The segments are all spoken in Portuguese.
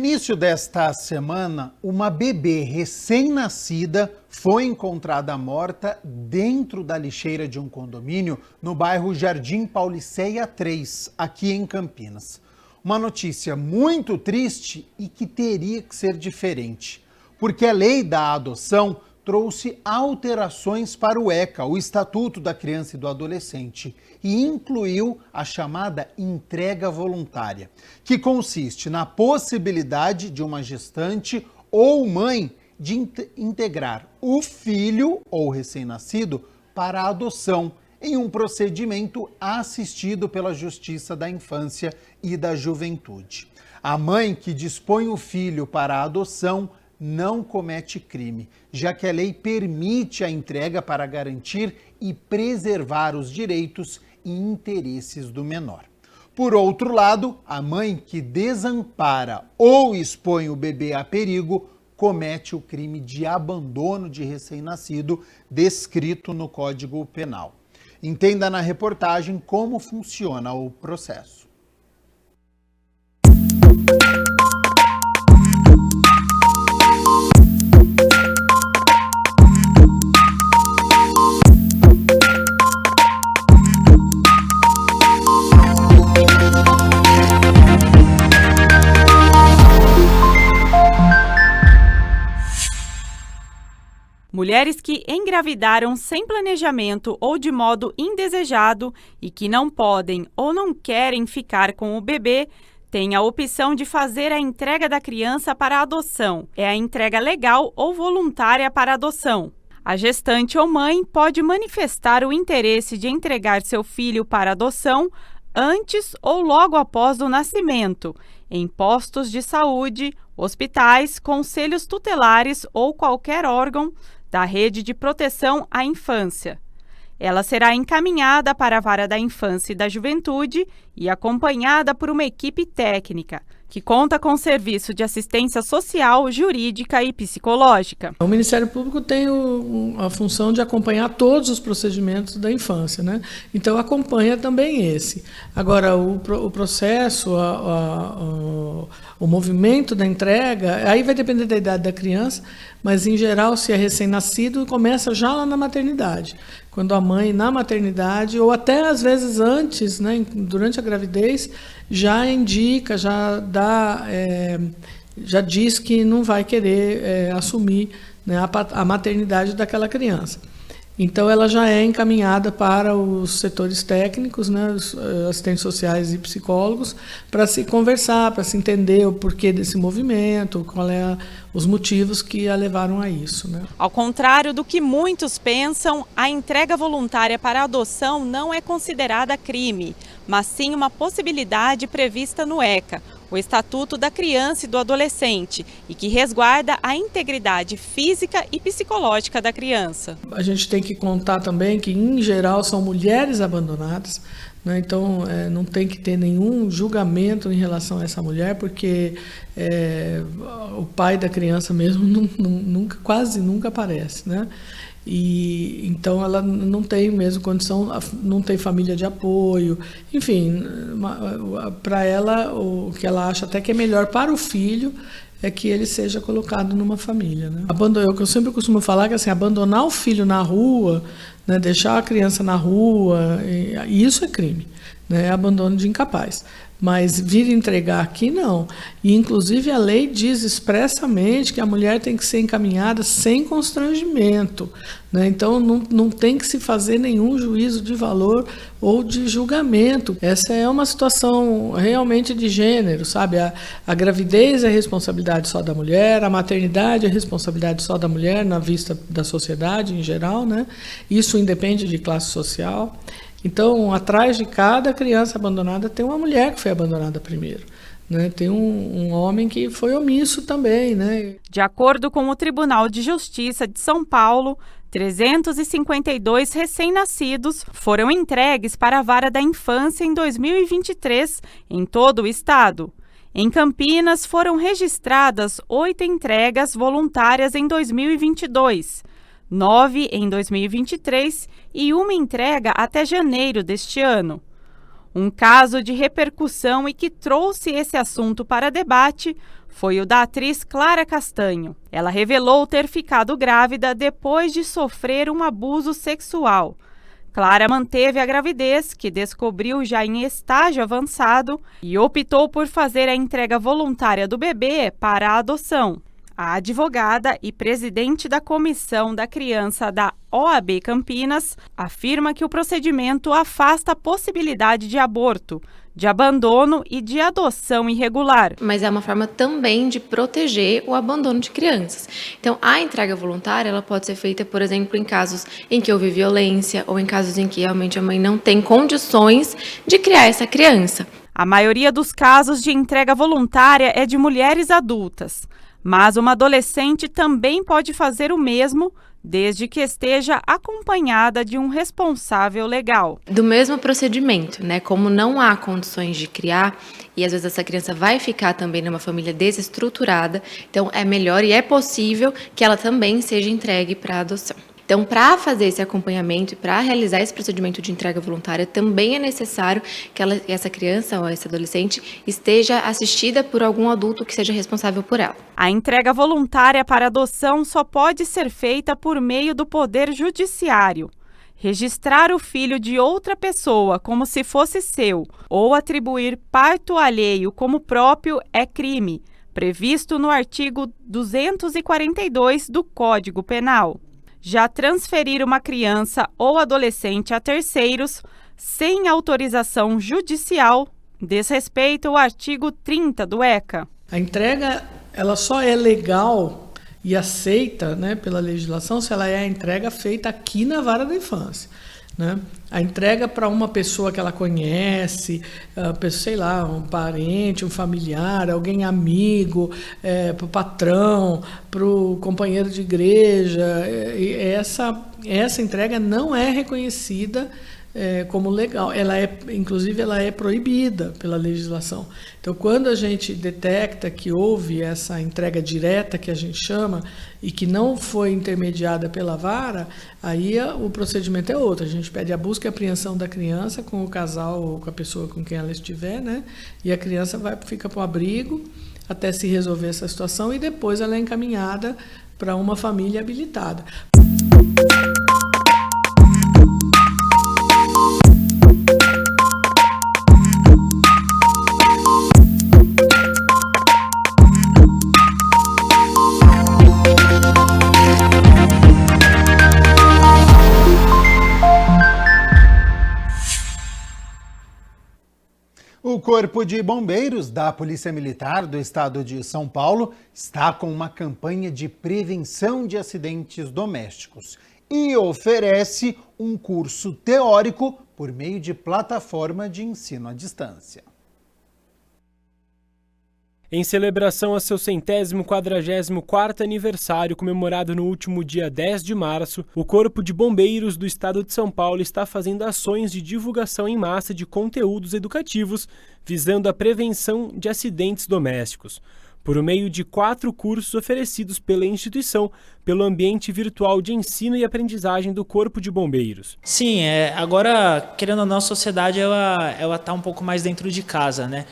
início desta semana, uma bebê recém-nascida foi encontrada morta dentro da lixeira de um condomínio no bairro Jardim Pauliceia 3, aqui em Campinas. Uma notícia muito triste e que teria que ser diferente, porque a lei da adoção trouxe alterações para o ECA, o Estatuto da Criança e do Adolescente, e incluiu a chamada entrega voluntária, que consiste na possibilidade de uma gestante ou mãe de integrar o filho ou recém-nascido para a adoção em um procedimento assistido pela Justiça da Infância e da Juventude. A mãe que dispõe o filho para a adoção não comete crime, já que a lei permite a entrega para garantir e preservar os direitos e interesses do menor. Por outro lado, a mãe que desampara ou expõe o bebê a perigo comete o crime de abandono de recém-nascido descrito no Código Penal. Entenda na reportagem como funciona o processo. Mulheres que engravidaram sem planejamento ou de modo indesejado e que não podem ou não querem ficar com o bebê têm a opção de fazer a entrega da criança para adoção. É a entrega legal ou voluntária para adoção. A gestante ou mãe pode manifestar o interesse de entregar seu filho para adoção antes ou logo após o nascimento, em postos de saúde, hospitais, conselhos tutelares ou qualquer órgão da Rede de Proteção à Infância. Ela será encaminhada para a Vara da Infância e da Juventude e acompanhada por uma equipe técnica, que conta com serviço de assistência social, jurídica e psicológica. O Ministério Público tem a função de acompanhar todos os procedimentos da infância, né? Então acompanha também esse. Agora, o processo, o movimento da entrega, aí vai depender da idade da criança, mas em geral, se é recém-nascido, começa já lá na maternidade. Quando a mãe, na maternidade, ou até às vezes antes, né, durante a gravidez, já indica, já diz que não vai querer assumir, né, a maternidade daquela criança. Então, ela já é encaminhada para os setores técnicos, né, os assistentes sociais e psicólogos, para se conversar, para se entender o porquê desse movimento, qual é os motivos que a levaram a isso, né? Ao contrário do que muitos pensam, a entrega voluntária para a adoção não é considerada crime, mas sim uma possibilidade prevista no ECA, o Estatuto da Criança e do Adolescente, e que resguarda a integridade física e psicológica da criança. A gente tem que contar também que, em geral, são mulheres abandonadas, né? Então, não tem que ter nenhum julgamento em relação a essa mulher, porque o pai da criança mesmo quase nunca aparece, né? E então ela não tem mesmo condição, não tem família de apoio, enfim, para ela o que ela acha até que é melhor para o filho é que ele seja colocado numa família, né? O que eu sempre costumo falar é que assim, abandonar o filho na rua, né, deixar a criança na rua, isso é crime, né, é abandono de incapaz. Mas vir entregar aqui, não. E, inclusive, a lei diz expressamente que a mulher tem que ser encaminhada sem constrangimento, né? Então, não tem que se fazer nenhum juízo de valor ou de julgamento. Essa é uma situação realmente de gênero, sabe? A gravidez é responsabilidade só da mulher, a maternidade é responsabilidade só da mulher, na vista da sociedade em geral, né? Isso independe de classe social. Então, atrás de cada criança abandonada tem uma mulher que foi abandonada primeiro, né? Tem um homem que foi omisso também, né? De acordo com o Tribunal de Justiça de São Paulo, 352 recém-nascidos foram entregues para a Vara da Infância em 2023 em todo o estado. Em Campinas, foram registradas 8 entregas voluntárias em 2022, 9 em 2023 e uma entrega até janeiro deste ano. Um caso de repercussão e que trouxe esse assunto para debate foi o da atriz Clara Castanho. Ela revelou ter ficado grávida depois de sofrer um abuso sexual. Clara manteve a gravidez, que descobriu já em estágio avançado, e optou por fazer a entrega voluntária do bebê para a adoção. A advogada e presidente da comissão da criança da OAB Campinas afirma que o procedimento afasta a possibilidade de aborto, de abandono e de adoção irregular. Mas é uma forma também de proteger o abandono de crianças. Então, a entrega voluntária ela pode ser feita, por exemplo, em casos em que houve violência ou em casos em que realmente a mãe não tem condições de criar essa criança. A maioria dos casos de entrega voluntária é de mulheres adultas, mas uma adolescente também pode fazer o mesmo, desde que esteja acompanhada de um responsável legal. Do mesmo procedimento, né? Como não há condições de criar, e às vezes essa criança vai ficar também numa família desestruturada, então é melhor e é possível que ela também seja entregue para adoção. Então, para fazer esse acompanhamento e para realizar esse procedimento de entrega voluntária, também é necessário que essa criança ou esse adolescente esteja assistida por algum adulto que seja responsável por ela. A entrega voluntária para adoção só pode ser feita por meio do Poder Judiciário. Registrar o filho de outra pessoa como se fosse seu ou atribuir parto alheio como próprio é crime, previsto no artigo 242 do Código Penal. Já transferir uma criança ou adolescente a terceiros, sem autorização judicial, desrespeita o artigo 30 do ECA. A entrega ela só é legal e aceita, né, pela legislação se ela é a entrega feita aqui na vara da infância. Né? A entrega para uma pessoa que ela conhece, sei lá, um parente, um familiar, alguém amigo, para o patrão, para o companheiro de igreja, essa entrega não é reconhecida como legal. Inclusive, ela é proibida pela legislação. Então, quando a gente detecta que houve essa entrega direta, que a gente chama, e que não foi intermediada pela vara, aí o procedimento é outro. A gente pede a busca e apreensão da criança com o casal ou com a pessoa com quem ela estiver, né? E a criança fica para o abrigo até se resolver essa situação e depois ela é encaminhada para uma família habilitada. O Corpo de Bombeiros da Polícia Militar do Estado de São Paulo está com uma campanha de prevenção de acidentes domésticos e oferece um curso teórico por meio de plataforma de ensino à distância. Em celebração a seu 144º aniversário, comemorado no último dia 10 de março, o Corpo de Bombeiros do Estado de São Paulo está fazendo ações de divulgação em massa de conteúdos educativos visando a prevenção de acidentes domésticos, por meio de 4 cursos oferecidos pela instituição pelo ambiente virtual de ensino e aprendizagem do Corpo de Bombeiros. Sim, agora, querendo ou não, a sociedade ela está um pouco mais dentro de casa, né?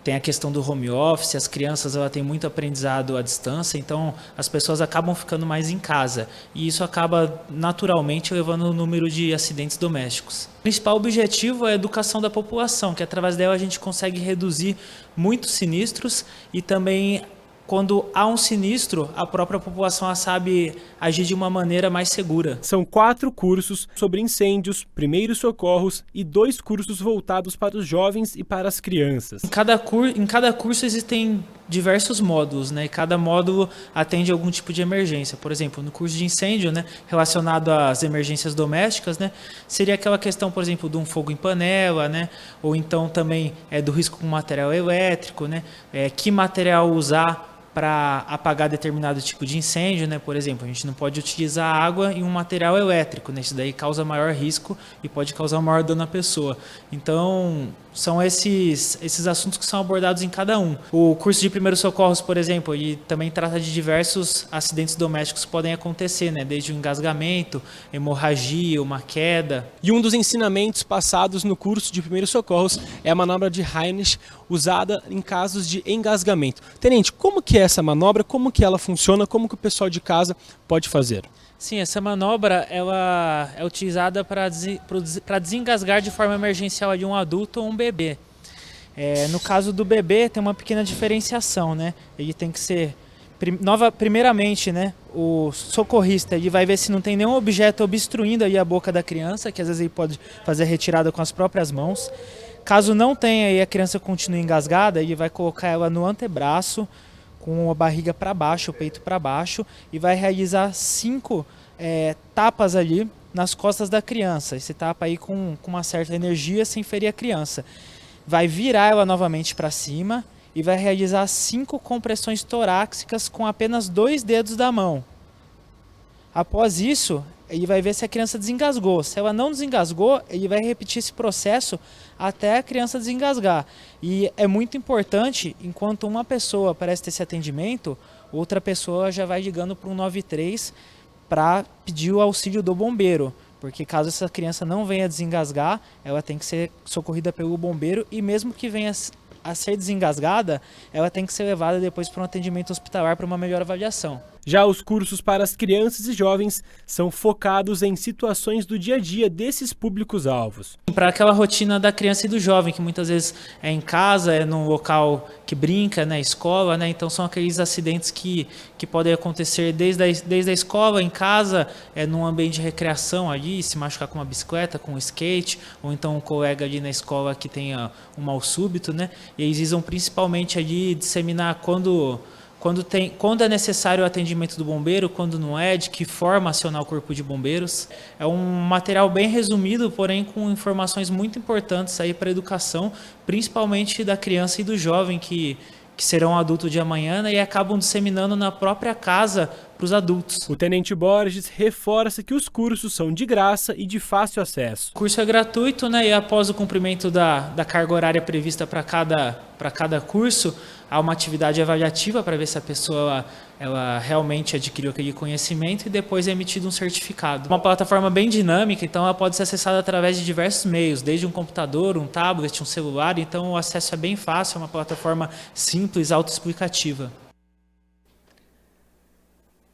Tem a questão do home office, as crianças têm muito aprendizado à distância, então as pessoas acabam ficando mais em casa. E isso acaba naturalmente levando o número de acidentes domésticos. O principal objetivo é a educação da população, que através dela a gente consegue reduzir muitos sinistros e também, quando há um sinistro, a própria população sabe agir de uma maneira mais segura. São 4 cursos sobre incêndios, primeiros socorros e 2 cursos voltados para os jovens e para as crianças. Em cada curso existem diversos módulos, né? E cada módulo atende a algum tipo de emergência. Por exemplo, no curso de incêndio, né, relacionado às emergências domésticas, né, seria aquela questão, por exemplo, de um fogo em panela, né, ou então também do risco com material elétrico, né, que material usar para apagar determinado tipo de incêndio, né? Por exemplo, a gente não pode utilizar água em um material elétrico, né? Isso daí causa maior risco e pode causar maior dano à pessoa. Então, São esses assuntos que são abordados em cada um. O curso de primeiros socorros, por exemplo, ele também trata de diversos acidentes domésticos que podem acontecer, né? Desde um engasgamento, hemorragia, uma queda. E um dos ensinamentos passados no curso de primeiros socorros é a manobra de Heimlich, usada em casos de engasgamento. Tenente, como que é essa manobra, como que ela funciona, como que o pessoal de casa pode fazer? Sim, essa manobra ela é utilizada para desengasgar de forma emergencial de um adulto ou um bebê. No caso do bebê tem uma pequena diferenciação, né? Ele tem que ser, primeiramente, né, o socorrista ele vai ver se não tem nenhum objeto obstruindo aí a boca da criança, que às vezes ele pode fazer a retirada com as próprias mãos. Caso não tenha e a criança continue engasgada, ele vai colocar ela no antebraço, com a barriga para baixo, o peito para baixo, e vai realizar 5 tapas ali nas costas da criança. Esse tapa aí com uma certa energia, sem ferir a criança. Vai virar ela novamente para cima e vai realizar 5 compressões torácicas com apenas 2 dedos da mão. Após isso, ele vai ver se a criança desengasgou. Se ela não desengasgou, ele vai repetir esse processo até a criança desengasgar. E é muito importante, enquanto uma pessoa presta esse atendimento, outra pessoa já vai ligando para o 193 para pedir o auxílio do bombeiro. Porque caso essa criança não venha desengasgar, ela tem que ser socorrida pelo bombeiro e mesmo que venha a ser desengasgada, ela tem que ser levada depois para um atendimento hospitalar para uma melhor avaliação. Já os cursos para as crianças e jovens são focados em situações do dia a dia desses públicos-alvos. Para aquela rotina da criança e do jovem, que muitas vezes é em casa, é num local que brinca, na escola, né? Então são aqueles acidentes que podem acontecer desde a escola, em casa, num ambiente de recreação ali, se machucar com uma bicicleta, com um skate, ou então um colega ali na escola que tenha um mal súbito, né? E eles visam principalmente ali disseminar quando é necessário o atendimento do bombeiro, quando não é, de que forma acionar o corpo de bombeiros. É um material bem resumido, porém com informações muito importantes aí para a educação, principalmente da criança e do jovem que serão adultos de amanhã, né, e acabam disseminando na própria casa para os adultos. O Tenente Borges reforça que os cursos são de graça e de fácil acesso. O curso é gratuito, né, e após o cumprimento da carga horária prevista para cada curso, há uma atividade avaliativa para ver se a pessoa ela realmente adquiriu aquele conhecimento e depois é emitido um certificado. Uma plataforma bem dinâmica, então ela pode ser acessada através de diversos meios, desde um computador, um tablet, um celular, então o acesso é bem fácil, é uma plataforma simples, autoexplicativa.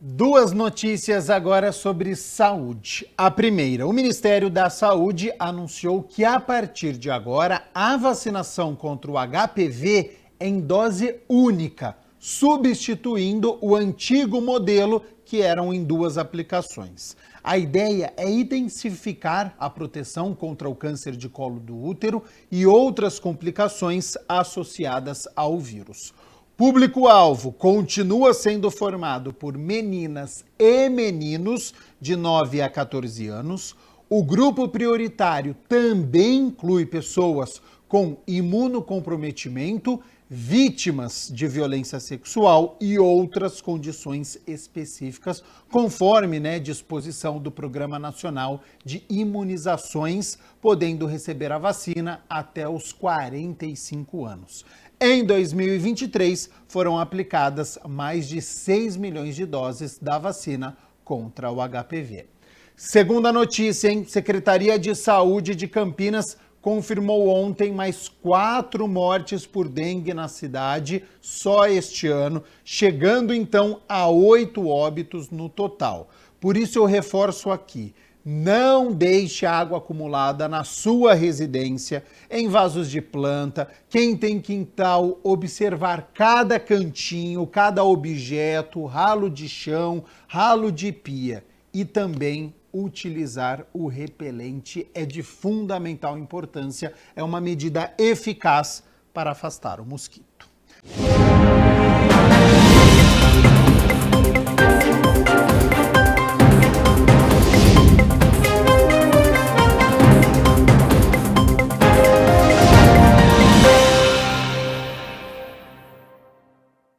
2 notícias agora sobre saúde. A primeira, o Ministério da Saúde anunciou que a partir de agora a vacinação contra o HPV é em dose única, substituindo o antigo modelo que eram em 2 aplicações. A ideia é intensificar a proteção contra o câncer de colo do útero e outras complicações associadas ao vírus. Público-alvo continua sendo formado por meninas e meninos de 9 a 14 anos. O grupo prioritário também inclui pessoas com imunocomprometimento, vítimas de violência sexual e outras condições específicas, conforme disposição do Programa Nacional de Imunizações, podendo receber a vacina até os 45 anos. Em 2023, foram aplicadas mais de 6 milhões de doses da vacina contra o HPV. Segunda notícia, Secretaria de Saúde de Campinas confirmou ontem mais 4 mortes por dengue na cidade, só este ano, chegando então a 8 óbitos no total. Por isso eu reforço aqui, não deixe água acumulada na sua residência, em vasos de planta. Quem tem quintal, observar cada cantinho, cada objeto, ralo de chão, ralo de pia e também utilizar o repelente é de fundamental importância, é uma medida eficaz para afastar o mosquito.